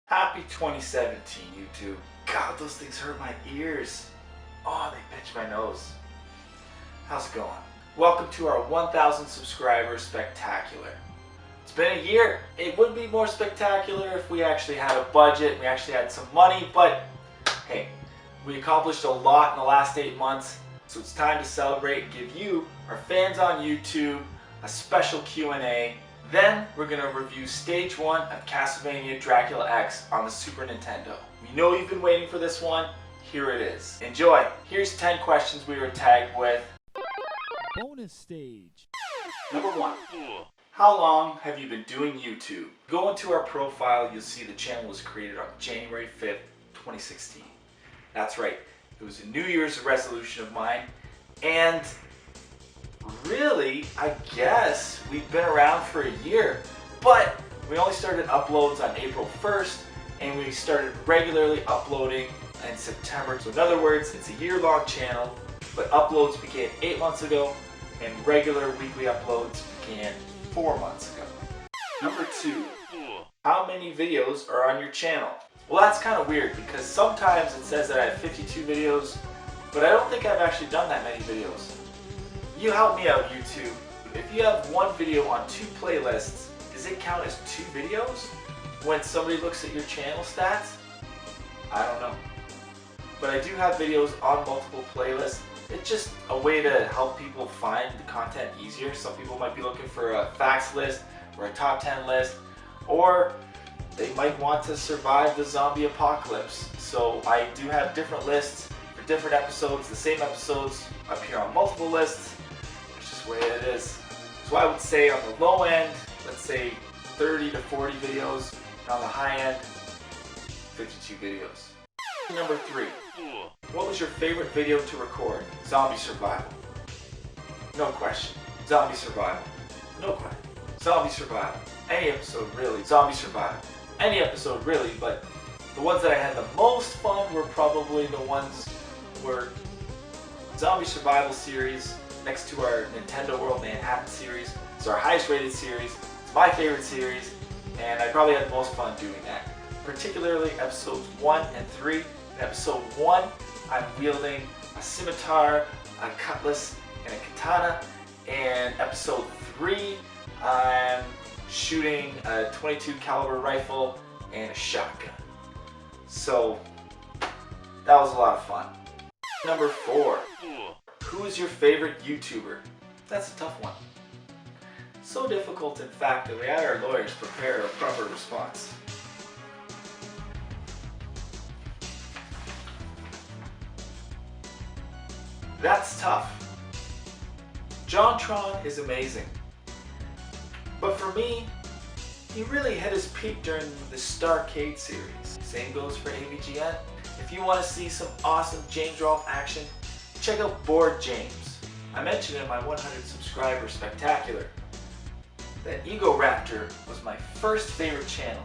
Happy 2017, YouTube. God, those things hurt my ears. Oh, they pinch my nose. How's it going? Welcome to our 1,000 subscribers spectacular. It's been a year. It would be more spectacular if we actually had a budget and we actually had some money, but hey, we accomplished a lot in the last 8 months, so it's time to celebrate and give you, our fans on YouTube, a special Q&A. Then we're going to review Stage 1 of Castlevania Dracula X on the Super Nintendo. We know you've been waiting for this one. Here it is. Enjoy. Here's 10 questions we were tagged with. Bonus stage. Number 1. How long have you been doing YouTube? Go into our profile, you'll see the channel was created on January 5th, 2016. That's right. It was a New Year's resolution of mine, and really, I guess we've been around for a year, but we only started uploads on April 1st, and we started regularly uploading in September. So in other words, it's a year-long channel, but uploads began 8 months ago, and regular weekly uploads began 4 months ago. Number 2, how many videos are on your channel? Well, that's kind of weird because sometimes it says that I have 52 videos, but I don't think I've actually done that many videos. You help me out, YouTube. If you have one video on 2 playlists, does it count as 2 videos when somebody looks at your channel stats? I don't know. But I do have videos on multiple playlists. It's just a way to help people find the content easier. Some people might be looking for a facts list or a top 10 list, or they might want to survive the zombie apocalypse. So I do have different lists for different episodes. The same episodes appear on multiple lists. The way it is. So I would say on the low end, let's say 30 to 40 videos, and on the high end, 52 videos. Number 3, what was your favorite video to record? Zombie survival. No question. Zombie survival. No question. Zombie survival. Any episode really. Zombie survival. Any episode really, but the ones that I had the most fun were probably the ones where Zombie Survival series, next to our Nintendo World Manhattan series. It's our highest rated series. It's my favorite series, and I probably had the most fun doing that. Particularly episodes 1 and 3. In episode 1, I'm wielding a scimitar, a cutlass, and a katana. And episode 3, I'm shooting a .22 caliber rifle and a shotgun. So that was a lot of fun. Number 4. Who is your favorite YouTuber? That's a tough one. So difficult, in fact, that we had our lawyers prepare a proper response. That's tough. JonTron is amazing. But for me, he really hit his peak during the Starcade series. Same goes for AVGN. If you want to see some awesome James Rolfe action, check out Board James. I mentioned in my 100 subscriber spectacular that Ego Raptor was my first favorite channel,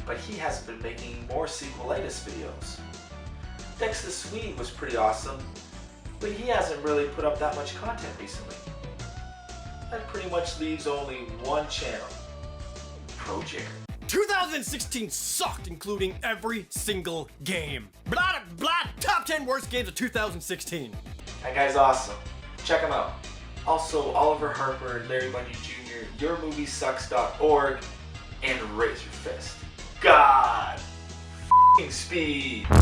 but he hasn't been making more sequelitis videos. Dex the Swede was pretty awesome, but he hasn't really put up that much content recently. That pretty much leaves only one channel, Project. 2016 sucked, including every single game. Blah, blah, top 10 worst games of 2016. That guy's awesome. Check him out. Also, Oliver Harper, Larry Bundy Jr., YourMovieSucks.org, and Raise Your Fist. God f***ing speed. I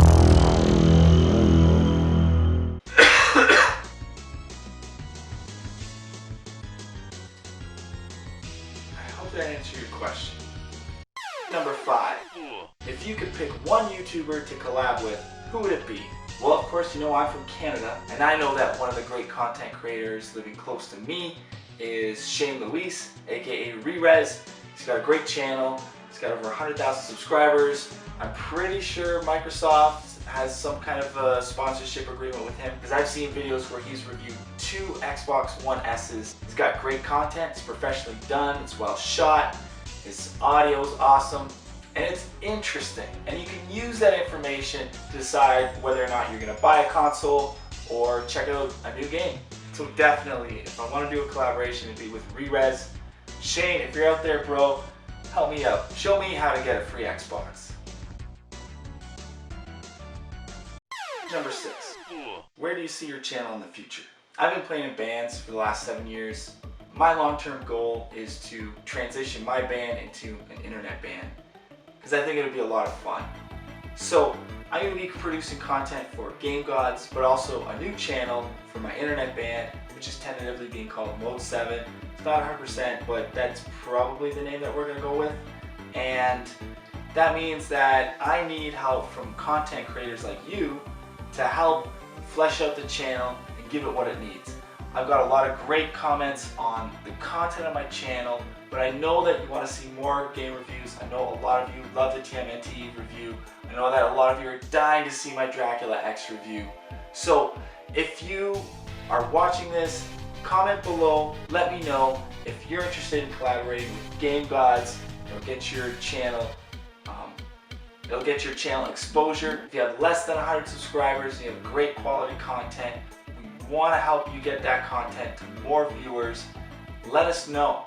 hope that answered your question. Number 5. If you could pick one YouTuber to collab with, who would it be? Well, of course, you know I'm from Canada, and I know that one of the great content creators living close to me is Shane Luis, aka Rerez. He's got a great channel. He's got over 100,000 subscribers. I'm pretty sure Microsoft has some kind of a sponsorship agreement with him, because I've seen videos where he's reviewed 2 Xbox One S's. He's got great content. It's professionally done. It's well shot. His audio is awesome, and it's interesting, and you can use that information to decide whether or not you're going to buy a console or check out a new game. So definitely, if I want to do a collaboration, it'd be with Rerez. Shane, if you're out there, bro, help me out. Show me how to get a free Xbox. Number 6. Where do you see your channel in the future? I've been playing in bands for the last 7 years. My long-term goal is to transition my band into an internet band because I think it would be a lot of fun. So I'm going to be producing content for Game Gods, but also a new channel for my internet band, which is tentatively being called Mode 7. It's not 100%, but that's probably the name that we're going to go with. And that means that I need help from content creators like you to help flesh out the channel and give it what it needs. I've got a lot of great comments on the content of my channel, but I know that you want to see more game reviews. I know a lot of you love the TMNT review. I know that a lot of you are dying to see my Dracula X review. So if you are watching this, comment below, let me know if you're interested in collaborating with Game Gods. It'll get your channel exposure. If you have less than 100 subscribers and you have great quality content, we want to help you get that content to more viewers. Let us know.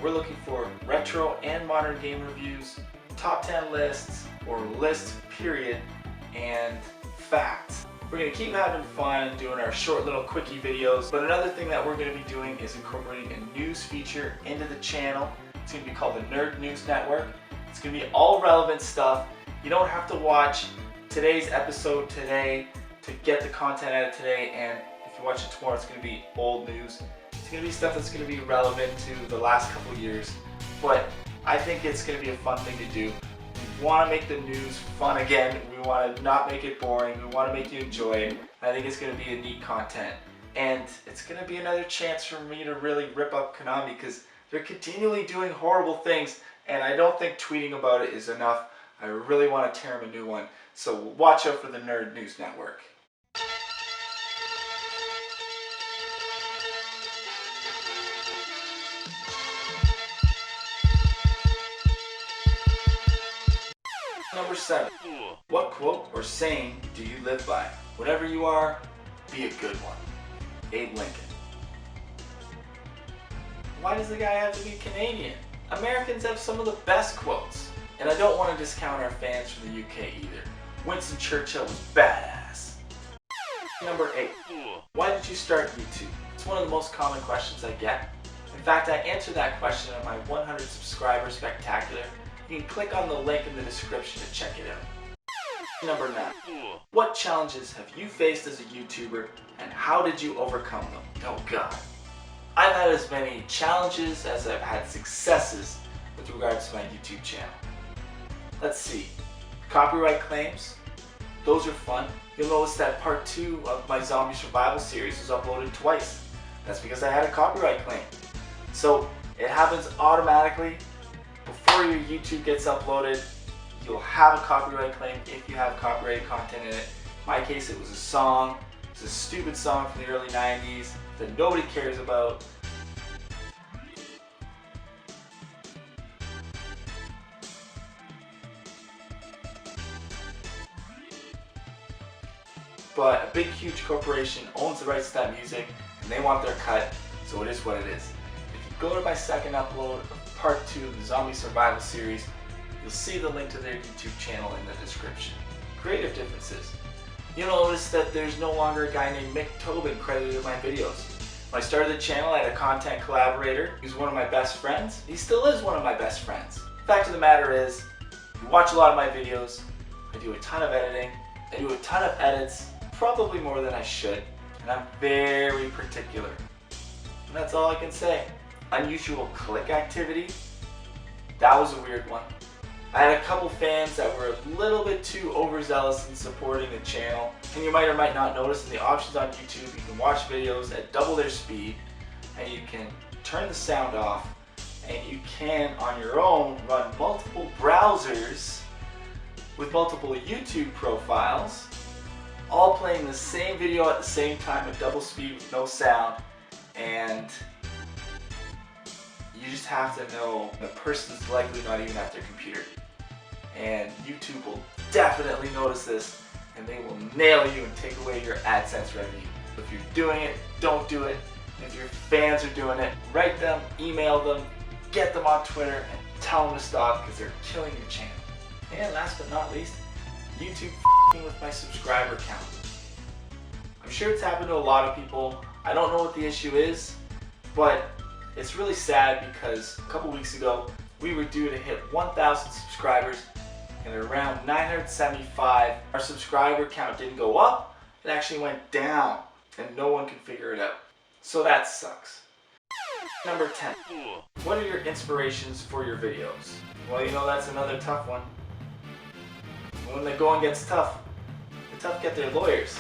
We're looking for retro and modern game reviews, top 10 lists, or lists period, and facts. We're going to keep having fun and doing our short little quickie videos, but another thing that we're going to be doing is incorporating a news feature into the channel. It's going to be called the Nerd News Network. It's going to be all relevant stuff. You don't have to watch today's episode today to get the content out of today, and if you watch it tomorrow, it's going to be old news. It's going to be stuff that's going to be relevant to the last couple years, but I think it's going to be a fun thing to do. We want to make the news fun again. We want to not make it boring. We want to make you enjoy it. I think it's going to be a neat content, and it's going to be another chance for me to really rip up Konami because they're continually doing horrible things, and I don't think tweeting about it is enough. I really want to tear them a new one. So watch out for the Nerd News Network. Number 7. What quote or saying do you live by? Whatever you are, be a good one. Abe Lincoln. Why does the guy have to be Canadian? Americans have some of the best quotes. And I don't want to discount our fans from the UK either. Winston Churchill was badass. Number 8. Why did you start YouTube? It's one of the most common questions I get. In fact, I answered that question on my 100 subscriber spectacular. You can click on the link in the description to check it out. Number 9. What challenges have you faced as a YouTuber and how did you overcome them? Oh God. I've had as many challenges as I've had successes with regards to my YouTube channel. Let's see. Copyright claims. Those are fun. You'll notice that part 2 of my zombie survival series was uploaded twice. That's because I had a copyright claim. So it happens automatically. Before your YouTube gets uploaded, you'll have a copyright claim if you have copyrighted content in it. In my case, it was a song. It's a stupid song from the early 90s that nobody cares about. But a big, huge corporation owns the rights to that music and they want their cut, so it is what it is. If you go to my second upload of part 2 of the Zombie Survival series, you'll see the link to their YouTube channel in the description. Creative differences. You'll notice that there's no longer a guy named Mick Tobin credited in my videos. When I started the channel, I had a content collaborator. He was one of my best friends. He still is one of my best friends. The fact of the matter is, you watch a lot of my videos, I do a ton of editing, I do a ton of edits, probably more than I should, and I'm very particular. And that's all I can say. Unusual click activity, that was a weird one. I had a couple fans that were a little bit too overzealous in supporting the channel, and you might or might not notice in the options on YouTube you can watch videos at double their speed, and you can turn the sound off, and you can on your own run multiple browsers with multiple YouTube profiles, all playing the same video at the same time at double speed with no sound, and you just have to know the person's likely not even at their computer. And YouTube will definitely notice this and they will nail you and take away your AdSense revenue. If you're doing it, don't do it. If your fans are doing it, write them, email them, get them on Twitter, and tell them to stop because they're killing your channel. And last but not least, YouTube f***ing with my subscriber count. sure it's happened to a lot of people. I don't know what the issue is, but it's really sad because a couple weeks ago we were due to hit 1,000 subscribers, and at around 975 our subscriber count didn't go up, it actually went down, and no one can figure it out. So that sucks. Number 10. What are your inspirations for your videos? Well, you know, that's another tough one. When the going gets tough, the tough get their lawyers.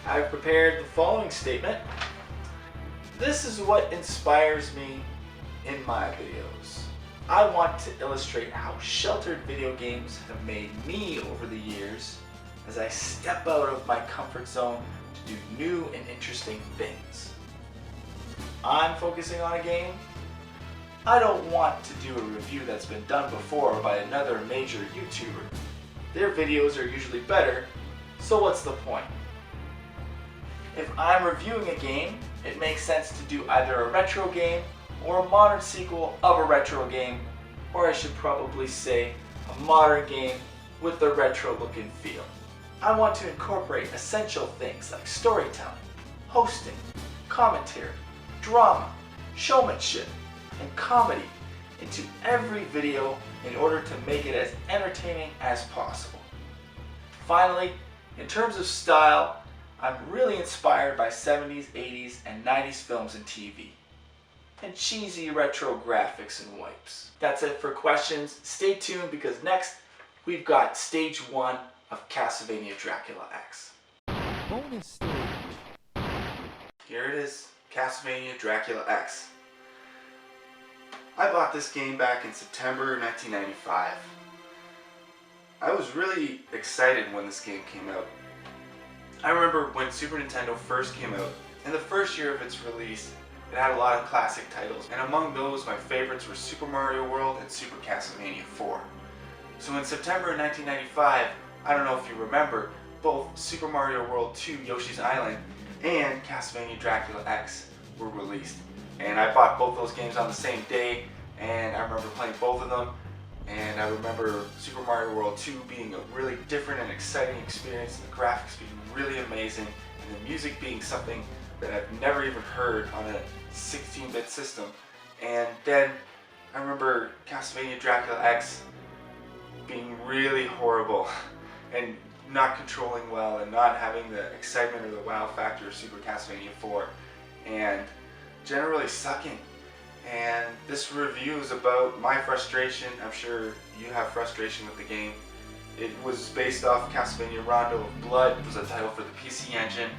I've prepared the following statement. This is what inspires me in my videos. I want to illustrate how sheltered video games have made me over the years as I step out of my comfort zone to do new and interesting things. I'm focusing on a game. I don't want to do a review that's been done before by another major YouTuber. Their videos are usually better, so what's the point? If I'm reviewing a game, it makes sense to do either a retro game or a modern sequel of a retro game, or I should probably say a modern game with a retro look and feel. I want to incorporate essential things like storytelling, hosting, commentary, drama, showmanship, and comedy into every video in order to make it as entertaining as possible. Finally, in terms of style, I'm really inspired by 70s, 80s, and 90s films and TV, and cheesy retro graphics and wipes. That's it for questions. Stay tuned because next we've got stage 1 of Castlevania Dracula X. Bonus stage. Here it is, Castlevania Dracula X. I bought this game back in September 1995. I was really excited when this game came out. I remember when Super Nintendo first came out, in the first year of its release, it had a lot of classic titles, and among those my favorites were Super Mario World and Super Castlevania 4. So in September 1995, I don't know if you remember, both Super Mario World 2 Yoshi's Island and Castlevania Dracula X were released. And I bought both those games on the same day, and I remember playing both of them. And I remember Super Mario World 2 being a really different and exciting experience, the graphics being really amazing, and the music being something that I've never even heard on a 16-bit system. And then I remember Castlevania Dracula X being really horrible and not controlling well and not having the excitement or the wow factor of Super Castlevania 4 and generally sucking. And this review is about my frustration. I'm sure you have frustration with the game. It was based off Castlevania Rondo of Blood. It was a title for the PC Engine.